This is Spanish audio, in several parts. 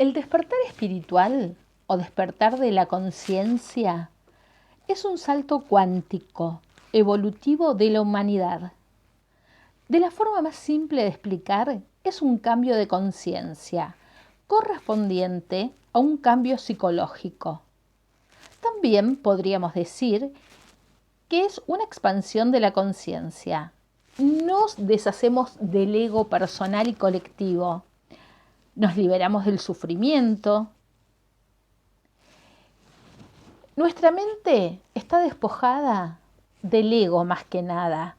El despertar espiritual o despertar de la conciencia es un salto cuántico, evolutivo de la humanidad. De la forma más simple de explicar, es un cambio de conciencia, correspondiente a un cambio psicológico. También podríamos decir que es una expansión de la conciencia. Nos deshacemos del ego personal y colectivo. Nos liberamos del sufrimiento. Nuestra mente está despojada del ego más que nada.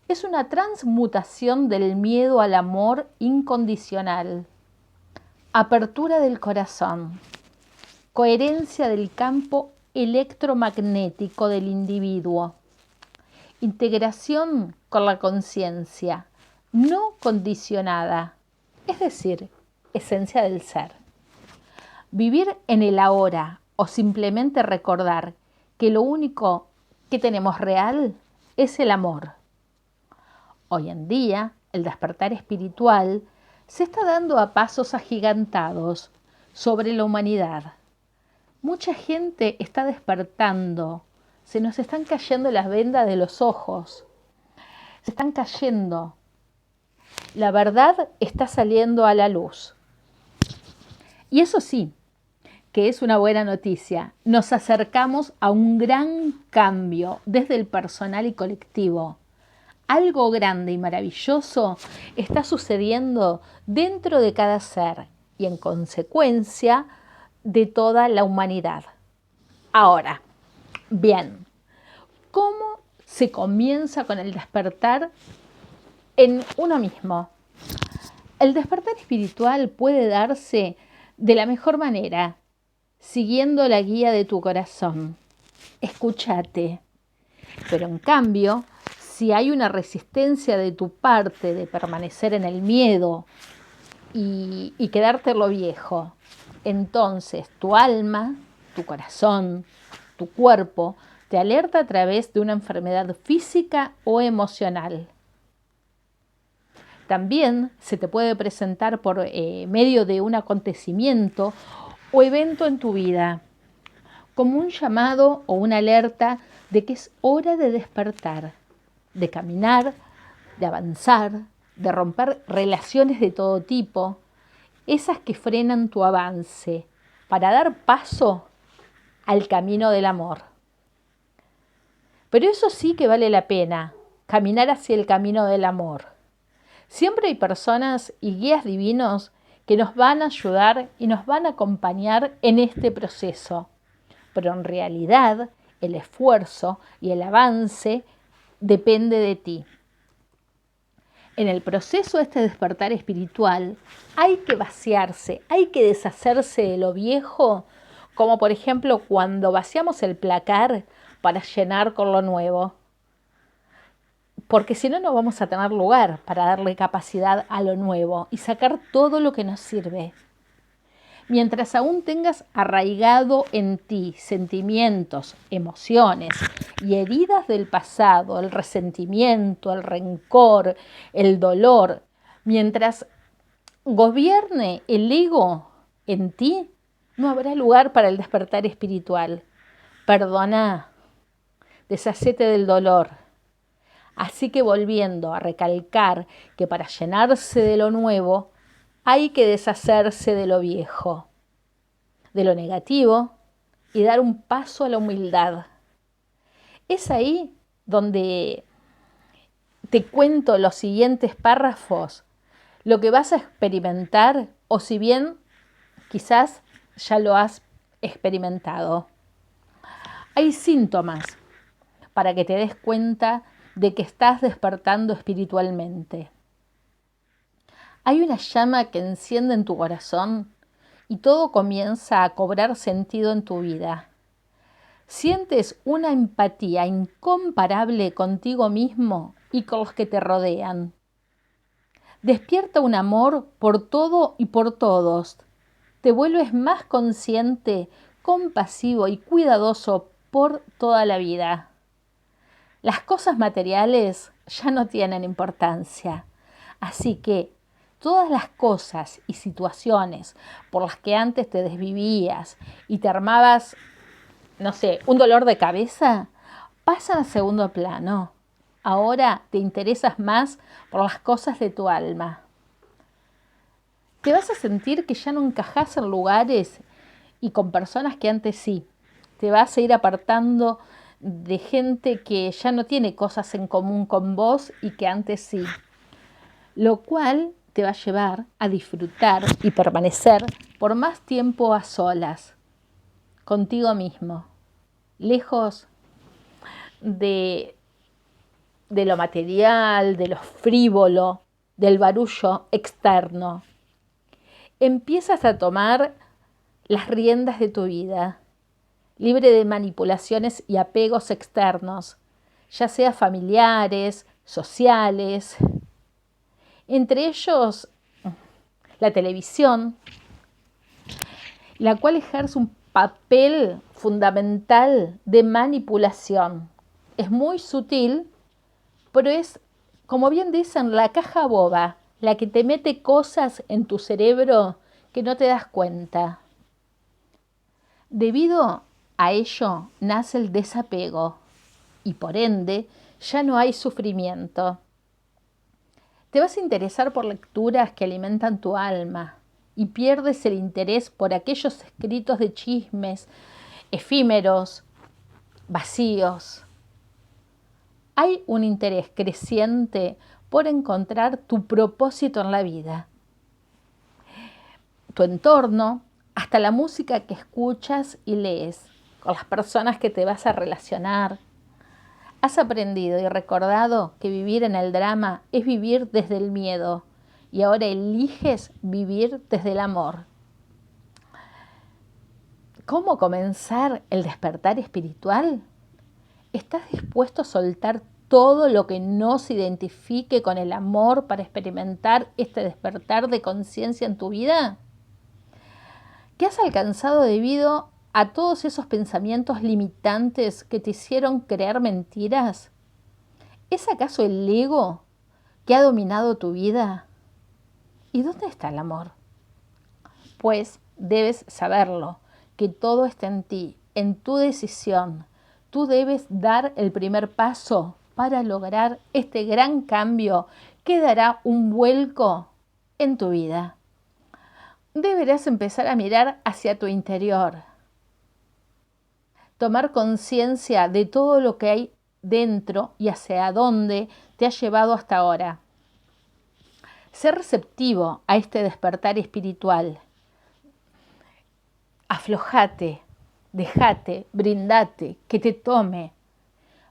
Es una transmutación del miedo al amor incondicional. Apertura del corazón. Coherencia del campo electromagnético del individuo. Integración con la conciencia, no condicionada, es decir, esencia del ser. Vivir en el ahora o simplemente recordar que lo único que tenemos real es el amor. Hoy en día, el despertar espiritual se está dando a pasos agigantados sobre la humanidad. Mucha gente está despertando, se nos están cayendo las vendas de los ojos, se están cayendo. La verdad está saliendo a la luz. Y eso sí, que es una buena noticia. Nos acercamos a un gran cambio desde el personal y colectivo. Algo grande y maravilloso está sucediendo dentro de cada ser y en consecuencia de toda la humanidad. Ahora, bien, ¿cómo se comienza con el despertar en uno mismo? El despertar espiritual puede darse de la mejor manera, siguiendo la guía de tu corazón. Escúchate. Pero en cambio, si hay una resistencia de tu parte de permanecer en el miedo y quedarte en lo viejo, entonces tu alma, tu corazón, tu cuerpo te alerta a través de una enfermedad física o emocional. También se te puede presentar por medio de un acontecimiento o evento en tu vida, como un llamado o una alerta de que es hora de despertar, de caminar, de avanzar, de romper relaciones de todo tipo, esas que frenan tu avance, para dar paso al camino del amor. Pero eso sí que vale la pena, caminar hacia el camino del amor. Siempre hay personas y guías divinos que nos van a ayudar y nos van a acompañar en este proceso. Pero en realidad el esfuerzo y el avance depende de ti. En el proceso de este despertar espiritual hay que vaciarse, hay que deshacerse de lo viejo, como por ejemplo cuando vaciamos el placar para llenar con lo nuevo. Porque si no, no vamos a tener lugar para darle capacidad a lo nuevo y sacar todo lo que nos sirve. Mientras aún tengas arraigado en ti sentimientos, emociones y heridas del pasado, el resentimiento, el rencor, el dolor, mientras gobierne el ego en ti, no habrá lugar para el despertar espiritual. Perdona, deshacete del dolor. Así que volviendo a recalcar que para llenarse de lo nuevo hay que deshacerse de lo viejo, de lo negativo y dar un paso a la humildad. Es ahí donde te cuento los siguientes párrafos, lo que vas a experimentar o si bien quizás ya lo has experimentado. Hay síntomas para que te des cuenta de que estás despertando espiritualmente. Hay una llama que enciende en tu corazón y todo comienza a cobrar sentido en tu vida. Sientes una empatía incomparable contigo mismo y con los que te rodean. Despierta un amor por todo y por todos. Te vuelves más consciente, compasivo y cuidadoso por toda la vida. Las cosas materiales ya no tienen importancia, así que Todas las cosas y situaciones por las que antes te desvivías y te armabas, no sé, un dolor de cabeza, pasan a segundo plano. Ahora te interesas más por las cosas de tu alma. Te vas a sentir que ya no encajás en lugares y con personas que antes sí. Te vas a ir apartando de gente que ya no tiene cosas en común con vos y que antes sí. Lo cual te va a llevar a disfrutar y permanecer por más tiempo a solas, contigo mismo, lejos de, de lo material, de lo frívolo, del barullo externo. Empiezas a tomar las riendas de tu vida, libre de manipulaciones y apegos externos, ya sea familiares, sociales, entre ellos la televisión, la cual ejerce un papel fundamental de manipulación. Es muy sutil, pero es, como bien dicen, la caja boba, la que te mete cosas en tu cerebro que no te das cuenta. Debido a ello nace el desapego y por ende ya no hay sufrimiento. Te vas a interesar por lecturas que alimentan tu alma y pierdes el interés por aquellos escritos de chismes efímeros, vacíos. Hay un interés creciente por encontrar tu propósito en la vida. Tu entorno, hasta la música que escuchas y lees, con las personas que te vas a relacionar. Has aprendido y recordado que vivir en el drama es vivir desde el miedo y ahora eliges vivir desde el amor. ¿Cómo comenzar el despertar espiritual? ¿Estás dispuesto a soltar todo lo que no se identifique con el amor para experimentar este despertar de conciencia en tu vida? ¿Qué has alcanzado debido a todos esos pensamientos limitantes que te hicieron creer mentiras? ¿Es acaso el ego que ha dominado tu vida? ¿Y dónde está el amor? Pues debes saberlo, que todo está en ti, en tu decisión. Tú debes dar el primer paso para lograr este gran cambio que dará un vuelco en tu vida. Deberás empezar a mirar hacia tu interior, tomar conciencia de todo lo que hay dentro y hacia dónde te ha llevado hasta ahora. Ser receptivo a este despertar espiritual. Aflojate, dejate, brindate, que te tome.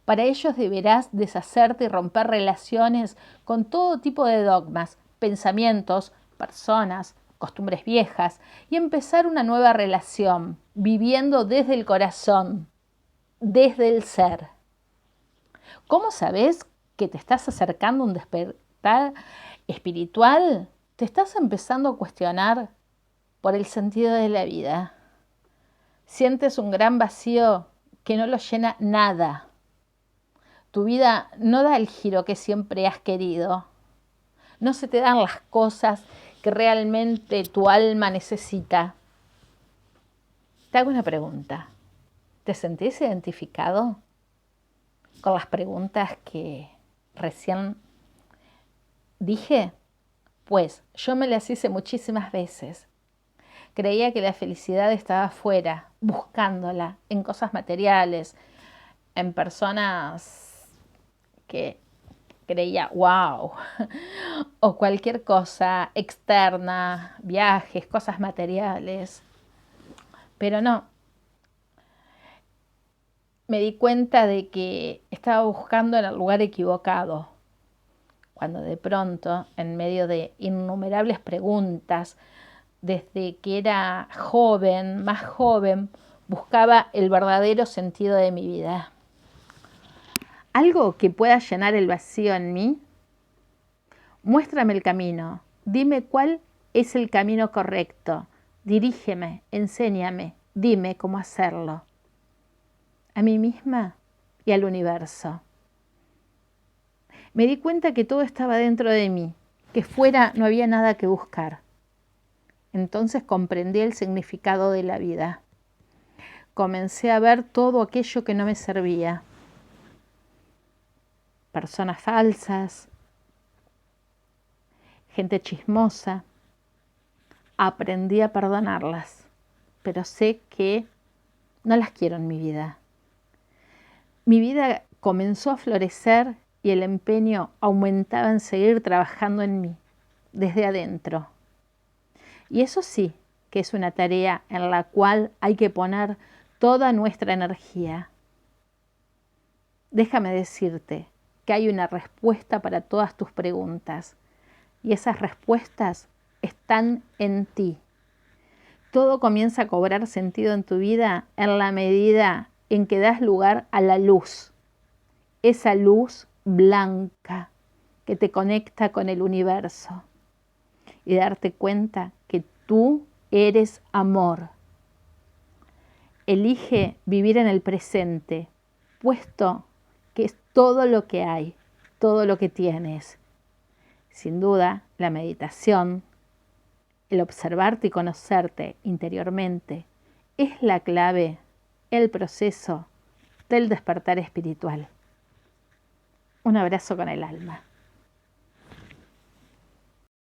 Para ello deberás deshacerte y romper relaciones con todo tipo de dogmas, pensamientos, personas, costumbres viejas y empezar una nueva relación, viviendo desde el corazón, desde el ser. ¿Cómo sabes que te estás acercando a un despertar espiritual? Te estás empezando a cuestionar por el sentido de la vida. Sientes un gran vacío que no lo llena nada. Tu vida no da el giro que siempre has querido. No se te dan las cosas que realmente tu alma necesita. Te hago una pregunta. ¿Te sentís identificado con las preguntas que recién dije? Pues yo me las hice muchísimas veces. Creía que la felicidad estaba afuera, buscándola en cosas materiales, en personas que creía, wow, o cualquier cosa externa, viajes, cosas materiales. Pero no, me di cuenta de que estaba buscando en el lugar equivocado, cuando de pronto, en medio de innumerables preguntas, desde que era joven, más joven, buscaba el verdadero sentido de mi vida. Algo que pueda llenar el vacío en mí. Muéstrame el camino, dime cuál es el camino correcto, dirígeme, enséñame, dime cómo hacerlo. A mí misma y al universo. Me di cuenta que todo estaba dentro de mí, que fuera no había nada que buscar. Entonces comprendí el significado de la vida. Comencé a ver todo aquello que no me servía. Personas falsas, gente chismosa. Aprendí a perdonarlas, pero sé que no las quiero en mi vida. Mi vida comenzó a florecer y el empeño aumentaba en seguir trabajando en mí, desde adentro. Y eso sí, que es una tarea en la cual hay que poner toda nuestra energía. Déjame decirte que hay una respuesta para todas tus preguntas y esas respuestas están en ti. Todo comienza a cobrar sentido en tu vida en la medida en que das lugar a la luz, esa luz blanca que te conecta con el universo y darte cuenta que tú eres amor. Elige vivir en el presente, puesto que es todo lo que hay, todo lo que tienes. Sin duda, la meditación, el observarte y conocerte interiormente, es la clave, el proceso del despertar espiritual. Un abrazo con el alma.